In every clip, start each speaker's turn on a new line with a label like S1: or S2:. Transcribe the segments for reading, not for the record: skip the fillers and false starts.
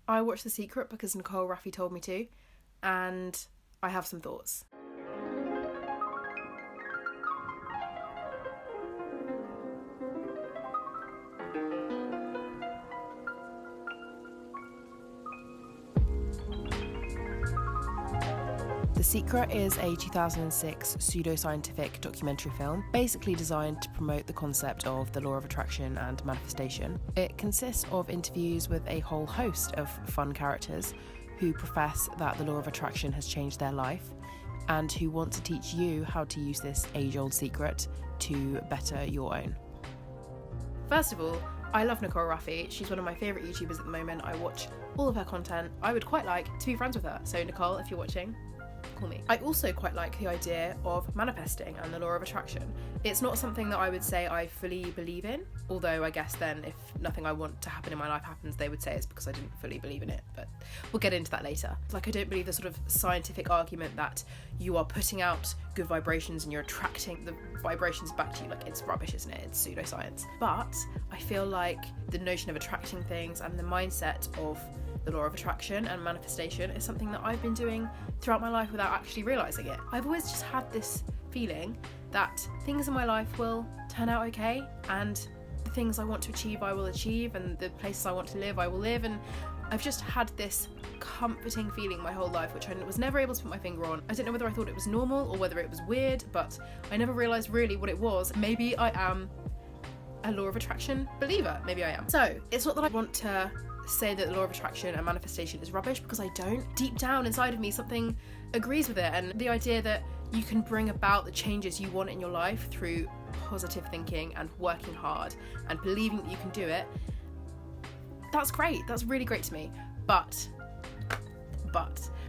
S1: I watched The Secret because Nicole Rafiee told me to, and I have some thoughts. The Secret is a 2006 pseudoscientific documentary film, basically designed to promote the concept of the law of attraction and manifestation. It consists of interviews with a whole host of fun characters who profess that the law of attraction has changed their life and who want to teach you how to use this age-old secret to better your own. First of all, I love Nicole Rafiee. She's one of my favourite YouTubers at the moment. I watch all of her content. I would quite like to be friends with her. So Nicole, if you're watching, call me. I also quite like the idea of manifesting and the law of attraction. It's not something that I would say I fully believe in, although I guess then if nothing I want to happen in my life happens, they would say it's because I didn't fully believe in it, but we'll get into that later. Like, I don't believe the sort of scientific argument that you are putting out good vibrations and you're attracting the vibrations back to you. Like, it's rubbish, isn't it? It's pseudoscience. But I feel like the notion of attracting things and the mindset of the law of attraction and manifestation is something that I've been doing throughout my life without actually realising it. I've always just had this feeling that things in my life will turn out okay, and the things I want to achieve I will achieve, and the places I want to live I will live, and I've just had this comforting feeling my whole life which I was never able to put my finger on. I don't know whether I thought it was normal or whether it was weird, but I never realised really what it was. Maybe I am a law of attraction believer. Maybe I am. So it's not that I want to say that the law of attraction and manifestation is rubbish, because I don't. Deep down inside of me something agrees with it, and the idea that you can bring about the changes you want in your life through positive thinking and working hard and believing that you can do it, that's great. That's really great to me. But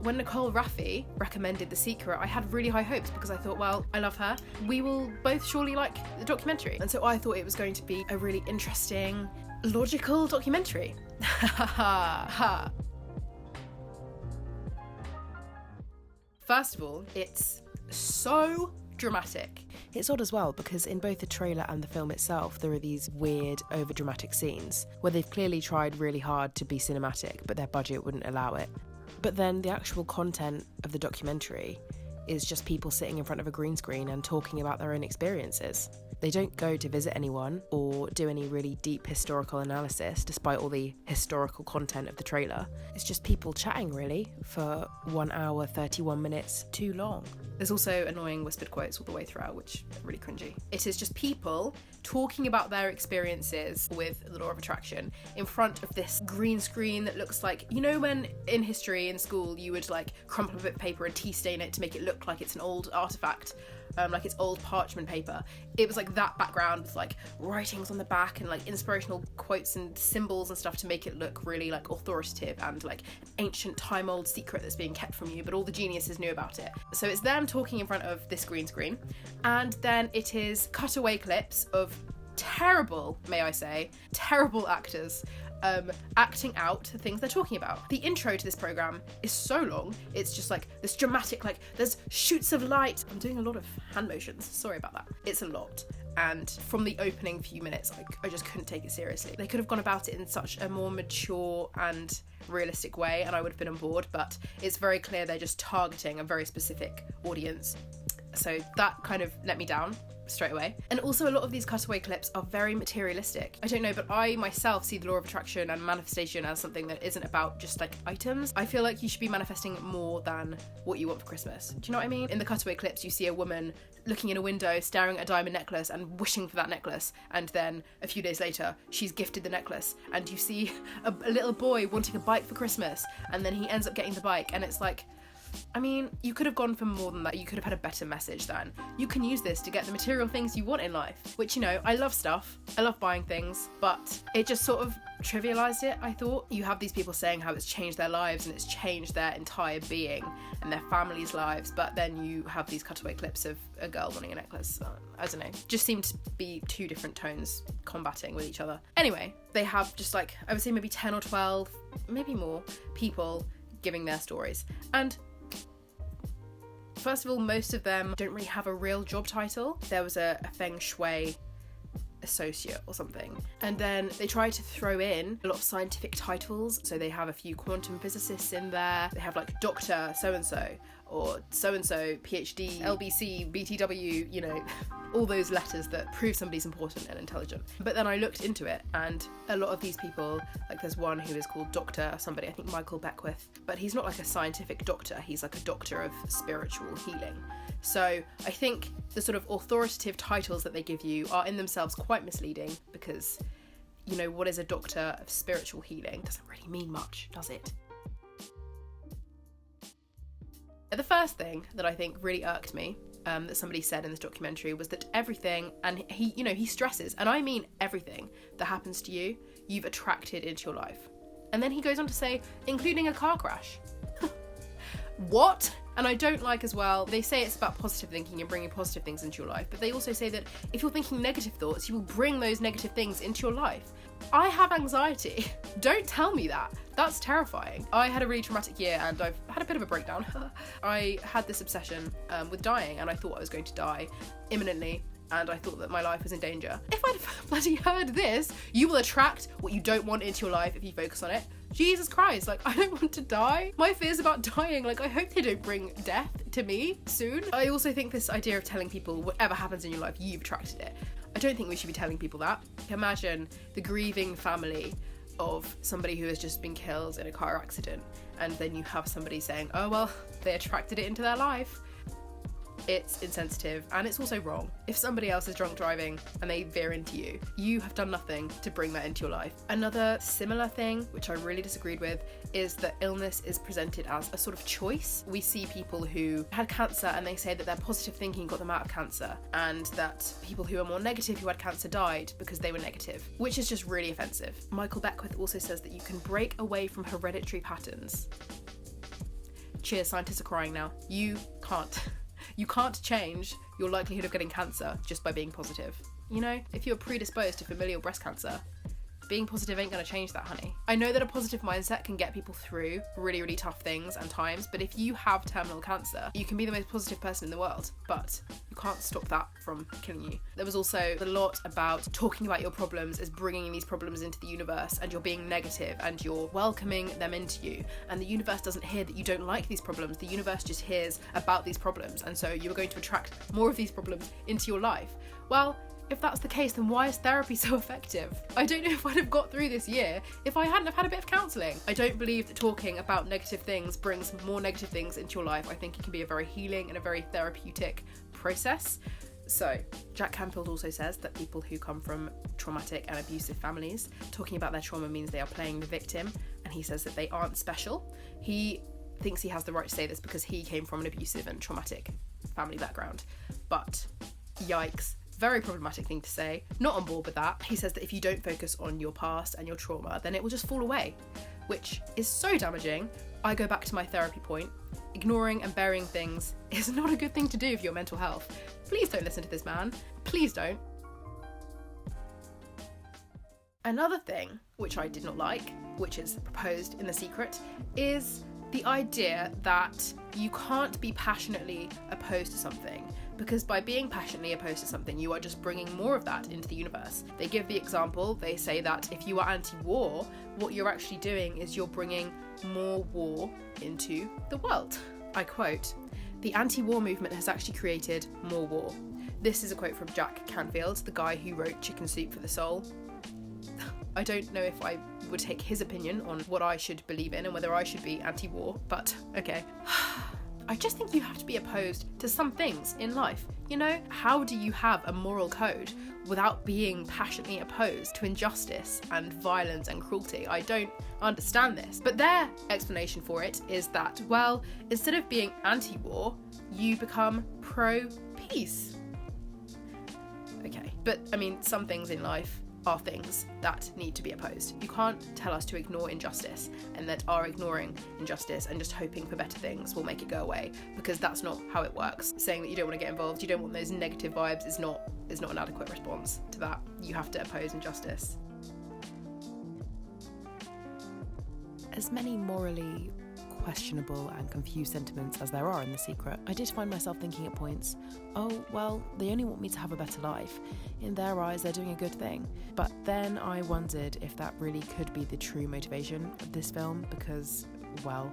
S1: when Nicole Rafiee recommended The Secret, I had really high hopes because I thought, well, I love her. We will both surely like the documentary. And so I thought it was going to be a really interesting, logical documentary. First of all, it's so dramatic. It's odd as well because in both the trailer and the film itself there are these weird over-dramatic scenes where they've clearly tried really hard to be cinematic but their budget wouldn't allow it. But then the actual content of the documentary is just people sitting in front of a green screen and talking about their own experiences. They don't go to visit anyone or do any really deep historical analysis, despite all the historical content of the trailer. It's just people chatting, really, for 1 hour, 31 minutes too long. There's also annoying whispered quotes all the way throughout, which are really cringy. It is just people talking about their experiences with the law of attraction in front of this green screen that looks like, you know, when in history in school you would like crumple a bit of paper and tea stain it to make it look like it's an old artifact, like it's old parchment paper. It was like that background with like writings on the back and like inspirational quotes and symbols and stuff to make it look really like authoritative and like an ancient time old secret that's being kept from you, but all the geniuses knew about it. So it's them talking in front of this green screen, and then it is cutaway clips of terrible, may I say, terrible actors acting out the things they're talking about. The intro to this program is so long. It's just like this dramatic, like there's shoots of light. I'm doing a lot of hand motions, sorry about that. It's a lot. And from the opening few minutes, I just couldn't take it seriously. They could have gone about it in such a more mature and realistic way and I would have been on board, but it's very clear they're just targeting a very specific audience. So that kind of let me down straight away. And also a lot of these cutaway clips are very materialistic. I don't know, but I myself see the law of attraction and manifestation as something that isn't about just like items. I feel like you should be manifesting more than what you want for Christmas. Do you know what I mean? In the cutaway clips, you see a woman looking in a window, staring at a diamond necklace and wishing for that necklace. And then a few days later, she's gifted the necklace. And you see a little boy wanting a bike for Christmas. And then he ends up getting the bike. And it's like, I mean, you could have gone for more than that. You could have had a better message than, you can use this to get the material things you want in life. Which, you know, I love stuff. I love buying things. But it just sort of trivialized it, I thought. You have these people saying how it's changed their lives and it's changed their entire being and their family's lives. But then you have these cutaway clips of a girl wanting a necklace. I don't know. Just seemed to be two different tones combating with each other. Anyway, they have just like, I would say maybe 10 or 12, maybe more, people giving their stories. And first of all, most of them don't really have a real job title. There was a feng shui associate or something. And then they try to throw in a lot of scientific titles. So they have a few quantum physicists in there. They have like Dr. So-and-so or so-and-so, PhD, LBC, BTW, you know, all those letters that prove somebody's important and intelligent. But then I looked into it, and a lot of these people, like there's one who is called Dr. somebody, I think Michael Beckwith, but he's not like a scientific doctor, he's like a doctor of spiritual healing. So I think the sort of authoritative titles that they give you are in themselves quite misleading, because, you know, what is a doctor of spiritual healing doesn't really mean much, does it? The first thing that I think really irked me, that somebody said in this documentary, was that everything, and he stresses, and I mean everything that happens to you, you've attracted into your life. And then he goes on to say, including a car crash. What? And I don't like as well, they say it's about positive thinking and bringing positive things into your life, but they also say that if you're thinking negative thoughts, you will bring those negative things into your life. I have anxiety. Don't tell me that. That's terrifying. I had a really traumatic year and I've had a bit of a breakdown. I had this obsession with dying, and I thought I was going to die imminently, and I thought that my life was in danger. If I'd bloody heard this, you will attract what you don't want into your life if you focus on it. Jesus Christ, like, I don't want to die. My fears about dying, like, I hope they don't bring death to me soon. I also think this idea of telling people whatever happens in your life, you've attracted it. I don't think we should be telling people that. Imagine the grieving family of somebody who has just been killed in a car accident, and then you have somebody saying, oh well, they attracted it into their life. It's insensitive, and it's also wrong. If somebody else is drunk driving and they veer into you, you have done nothing to bring that into your life. Another similar thing, which I really disagreed with, is that illness is presented as a sort of choice. We see people who had cancer and they say that their positive thinking got them out of cancer, and that people who are more negative who had cancer died because they were negative, which is just really offensive. Michael Beckwith also says that you can break away from hereditary patterns. Cheers, scientists are crying now. You can't. You can't change your likelihood of getting cancer just by being positive. You know, if you're predisposed to familial breast cancer, being positive ain't gonna change that, honey. I know that a positive mindset can get people through really, really tough things and times, but if you have terminal cancer, you can be the most positive person in the world, but you can't stop that from killing you. There was also a lot about talking about your problems as bringing these problems into the universe, and you're being negative and you're welcoming them into you, and the universe doesn't hear that you don't like these problems. The universe just hears about these problems, and so you're going to attract more of these problems into your life. Well, if that's the case, then why is therapy so effective? I don't know if I'd have got through this year if I hadn't have had a bit of counselling. I don't believe that talking about negative things brings more negative things into your life. I think it can be a very healing and a very therapeutic process. So, Jack Canfield also says that people who come from traumatic and abusive families, talking about their trauma means they are playing the victim, and he says that they aren't special. He thinks he has the right to say this because he came from an abusive and traumatic family background. But, yikes. Very problematic thing to say. Not on board with that. He says that if you don't focus on your past and your trauma, then it will just fall away, which is so damaging. I go back to my therapy point. Ignoring and burying things is not a good thing to do for your mental health. Please don't listen to this man. Please don't. Another thing, which I did not like, which is proposed in The Secret, is the idea that you can't be passionately opposed to something, because by being passionately opposed to something, you are just bringing more of that into the universe. They give the example, they say that if you are anti-war, what you're actually doing is you're bringing more war into the world. I quote, "The anti-war movement has actually created more war." This is a quote from Jack Canfield, the guy who wrote Chicken Soup for the Soul. I don't know if I would take his opinion on what I should believe in and whether I should be anti-war, but okay. I just think you have to be opposed to some things in life. You know, how do you have a moral code without being passionately opposed to injustice and violence and cruelty? I don't understand this. But their explanation for it is that, well, instead of being anti-war, you become pro-peace. Okay, but I mean, some things in life are things that need to be opposed. You can't tell us to ignore injustice and that our ignoring injustice and just hoping for better things will make it go away, because that's not how it works. Saying that you don't want to get involved, you don't want those negative vibes is not an adequate response to that. You have to oppose injustice. As many morally questionable and confused sentiments as there are in The Secret, I did find myself thinking at points, oh, well, they only want me to have a better life. In their eyes, they're doing a good thing. But then I wondered if that really could be the true motivation of this film, because, well,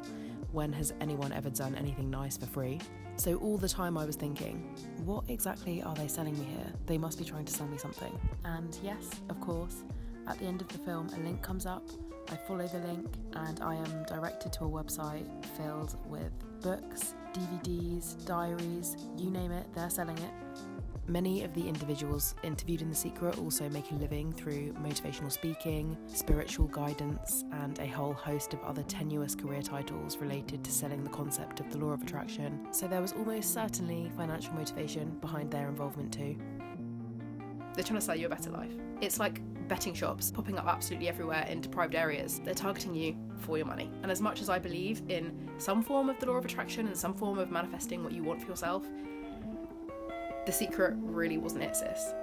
S1: when has anyone ever done anything nice for free? So all the time I was thinking, what exactly are they selling me here? They must be trying to sell me something. And yes, of course, at the end of the film, a link comes up. I follow the link and I am directed to a website filled with books, DVDs, diaries, you name it, they're selling it. Many of the individuals interviewed in The Secret also make a living through motivational speaking, spiritual guidance, and a whole host of other tenuous career titles related to selling the concept of the law of attraction. So there was almost certainly financial motivation behind their involvement too. They're trying to sell you a better life. It's like betting shops popping up absolutely everywhere in deprived areas. They're targeting you for your money. And as much as I believe in some form of the law of attraction and some form of manifesting what you want for yourself, The Secret really wasn't it, sis.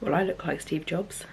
S1: Well, I look like Steve Jobs.